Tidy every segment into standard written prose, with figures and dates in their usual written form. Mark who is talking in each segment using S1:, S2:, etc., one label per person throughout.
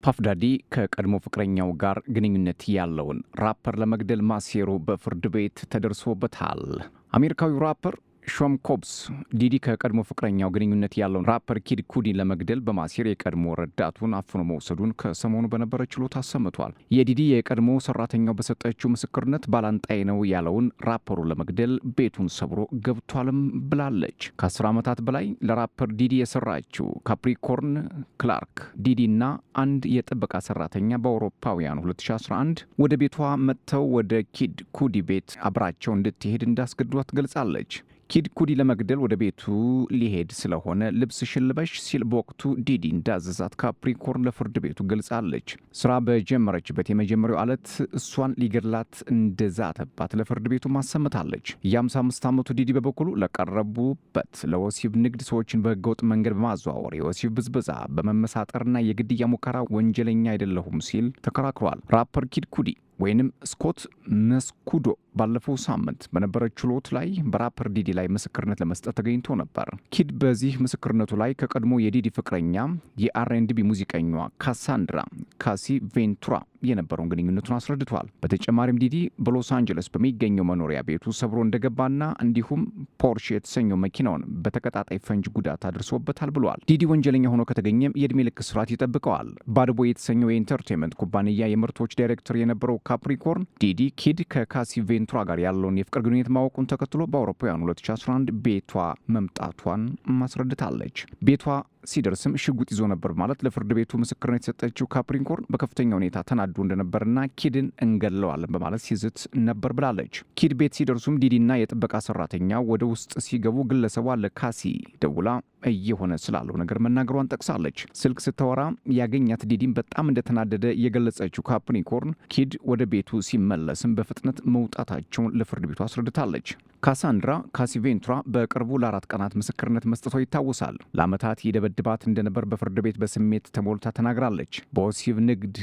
S1: ፓፍ ዳዲ ከቀድሞ ፍቅረኛው ጋር ግንኙነት ያለውን ራፐር ለመግደል ማሴሩ በፍርድ ቤት ተደርሶበታል። አሜሪካዊው ራፐር ሾም ኮብስ ዲዲ ከቀድሞ ፍቅረኛው ግንኙነት ያለውን ራፐር ኪድ ኩዲን ለመግደል በማሴር የቀድሞ ረዳቱን አፍኖ መውሰዱን ከሰሞኑ በነበረ ችሎት አሰምቷል። የዲዲ የቀድሞ ሰራተኛው በሰጠችው ምስክርነት ባላንጣይ ነው ያለውን ራፐሩን ለመግደል ቤቱን ሰብሮ ገብቷልም ብላለች። ከ10 ዓመታት በላይ ለራፐር ዲዲ የሰራችው ካፕሪኮርን ክላርክ ዲዲና አንድ የጥበቃ ሰራተኛ በአውሮፓውያኑ 2011 ወደ ቤቷ መጥተው ወደ ኪድ ኩዲ ቤት አብራቸው እንድትሄድ እንዳስገዷት ገልጻለች። ኪድ ኩዲ ለመግደል ወደ ቤቱ ሊሄድ ስለሆነ ልብስሽን ልበሽ ሲል በወቅቱ ዲዲ እንዳዘዛት ካፕሪኮርን ለፍርድ ቤቱ ገልጻለች። ስራ በጀመረችበት የመጀመሪያው ዕለት እሷን ሊገድላት እንደዛተባት ለፍርድ ቤቱ ማሰምታለች። የ55 ዓመቱ ዲዲ በበኩሉ ለቀረቡበት ለወሲብ ንግድ ሰዎችን በህገወጥ መንገድ በማዘዋወር የወሲብ ብዝበዛ፣ በመመሳጠርና የግድያ ሙከራ ወንጀለኛ አይደለሁም ሲል ተከራክሯል። ራፐር ኪድ ኩዲ ወይንም ስኮት መስኩዶ ባለፈው ሳምንት በነበረ ችሎት ላይ በራፐር ዲዲ ላይ ምስክርነት ለመስጠት ተገኝቶ ነበር። ኪድ በዚህ ምስክርነቱ ላይ ከቀድሞ የዲዲ ፍቅረኛ የአር&ቢ ሙዚቀኛዋ ካሳንድራ ካሲ ቬንቱራ የነበረውን ግንኙነቱን አስረድቷል። በተጨማሪም ዲዲ በሎስ አንጀለስ በሚገኘው መኖሪያ ቤቱ ሰብሮ እንደገባና እንዲሁም ፖርሽ የተሰኘው መኪናውን በተቀጣጣይ ፈንጅ ጉዳት አድርሶበታል ብሏል። ዲዲ ወንጀለኛ ሆኖ ከተገኘም የዕድሜ ልክ እስራት ይጠብቀዋል። ባድቦ የተሰኘው የኢንተርቴንመንት ኩባንያ የምርቶች ዳይሬክተር የነበረው ካፕሪኮርን ዲዲ ኪድ ከካሲ ቬንቱራ ጋር ያለውን የፍቅር ግንኙነት ማወቁን ተከትሎ በአውሮፓውያኑ 2011 ቤቷ መምጣቷን ማስረድታለች። ቤቷ ሲደርስም ሽጉጥ ይዞ ነበር ማለት ለፍርድ ቤቱ ምስክርነት የሰጠችው ካፕሪኮርን በከፍተኛ ሁኔታ ተናዶ እንደነበርና ኪድን እንገለዋለን በማለት ሲዝት ነበር ብላለች። ኪድ ቤት ሲደርሱም ዲዲና የጥበቃ ሰራተኛ ወደ ውስጥ ሲገቡ ግለሰቧ ለካሲ ደውላ እየሆነ ስላለው ነገር መናገሯን ጠቅሳለች። ስልክ ስተወራ ያገኛት ዲዲን በጣም እንደተናደደ የገለጸችው ካፕሪኮርን ኪድ ወደ ቤቱ ሲመለስም በፍጥነት መውጣታቸውን ለፍርድ ቤቱ አስረድታለች። ካሳንድራ ካሲ ቬንቱራ በቅርቡ ለ4 ቀናት ምስክርነት መስጠቷ ይታወሳል። ለዓመታት የደበድባት እንደነበር በፍርድ ቤት በስሜት ተሞልታ ተናግራለች። በወሲብ ንግድ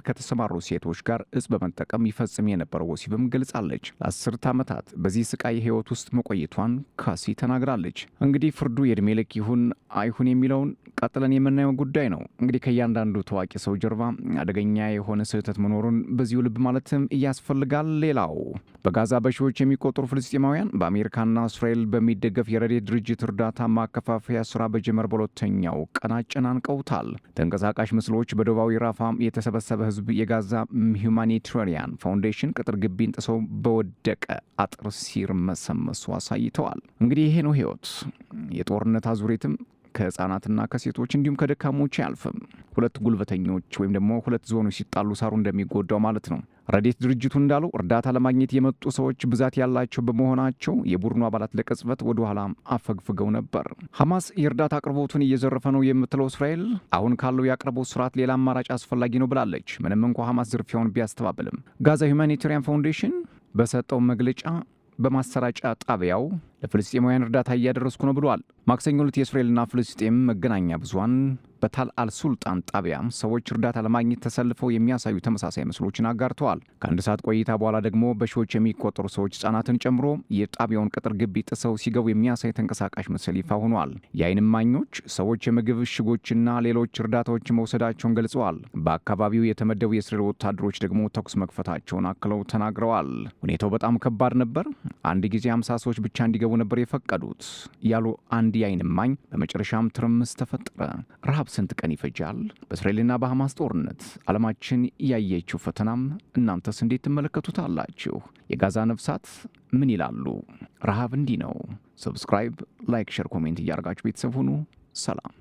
S1: ከተሰማሩ ሴቶች ጋር እጽ በመጠቀም ይፈጽም የነበረው ወሲብም ገልጻለች። ለ10 ዓመታት በዚህ ስቃይ ህይወት ውስጥ መቆየቷን ካሲ ተናግራለች። እንግዲህ ፍርዱ የዕድሜ ልክ ይሁን አይሁን የሚለውን ቀጥለን የምናየው ጉዳይ ነው። እንግዲህ ከእያንዳንዱ ታዋቂ ሰው ጀርባ አደገኛ የሆነ ስህተት መኖሩን በዚሁ ልብ ማለትም ያስፈልጋል። ሌላው በጋዛ በሺዎች የሚቆጠሩ ፍልስጤማውያን በአሜሪካና እስራኤል በሚደገፍ የረድኤት ድርጅት እርዳታ ማከፋፈያ ስራ በጀመር በሁለተኛው ቀን አጨናንቀውታል። ተንቀሳቃሽ ምስሎች በደቡባዊ ራፋ የተሰበሰበ ህዝብ የጋዛ ሁማኒታሪያን ፋውንዴሽን ቅጥር ግቢን ጥሰው በወደቀ አጥር ሲርመሰመሱ አሳይተዋል። እንግዲህ ይሄ ነው ህይወት። የጦርነት አዙሪትም ከህፃናትና ከሴቶች እንዲሁም ከደካሞች አያልፍም። ሁለት ጉልበተኞች ወይም ደግሞ ሁለት ዞኖች ሲጣሉ ሳሩ እንደሚጎዳው ማለት ነው። ረድኤት ድርጅቱ እንዳለው እርዳታ ለማግኘት የመጡ ሰዎች ብዛት ያላቸው በመሆናቸው የቡድኑ አባላት ለቅጽበት ወደ ኋላ አፈግፍገው ነበር። ሐማስ የእርዳታ አቅርቦቱን እየዘረፈ ነው የምትለው እስራኤል አሁን ካለው የአቅርቦት ስርዓት ሌላ አማራጭ አስፈላጊ ነው ብላለች። ምንም እንኳ ሐማስ ዝርፊያውን ቢያስተባብልም ጋዛ ሁማኒታሪያን ፋውንዴሽን በሰጠው መግለጫ በማሰራጫ ጣቢያው ለፍልስጤማውያን እርዳታ እያደረስኩ ነው ብሏል። ማክሰኞ ዕለት የእስራኤልና ፍልስጤም መገናኛ ብዙሃን በታል አልሱልጣን ጣቢያ ሰዎች እርዳታ ለማግኘት ተሰልፈው የሚያሳዩ ተመሳሳይ ምስሎችን አጋርተዋል። ከአንድ ሰዓት ቆይታ በኋላ ደግሞ በሺዎች የሚቆጠሩ ሰዎች ህጻናትን ጨምሮ የጣቢያውን ቅጥር ግቢ ጥሰው ሲገቡ የሚያሳይ ተንቀሳቃሽ ምስል ይፋ ሆኗል። የዓይን እማኞች ሰዎች የምግብ እሽጎችና ሌሎች እርዳታዎች መውሰዳቸውን ገልጸዋል። በአካባቢው የተመደቡ የእስራኤል ወታደሮች ደግሞ ተኩስ መክፈታቸውን አክለው ተናግረዋል። ሁኔታው በጣም ከባድ ነበር። አንድ ጊዜ 50 ሰዎች ብቻ እንዲገቡ ነበር የፈቀዱት ያሉ አንድ የዓይን እማኝ በመጨረሻም ትርምስ ተፈጠረ። ረሃብ ስንት ቀን ይፈጃል? በእስራኤልና በሐማስ ጦርነት ዓለማችን ያየችው ፈተናም እናንተስ እንዴት ትመለከቱታላችሁ? የጋዛ ነፍሳት ምን ይላሉ? ረሃብ እንዲህ ነው። ሰብስክራይብ፣ ላይክ፣ ሼር፣ ኮሜንት እያደረጋችሁ ቤተሰብ ሁኑ። ሰላም።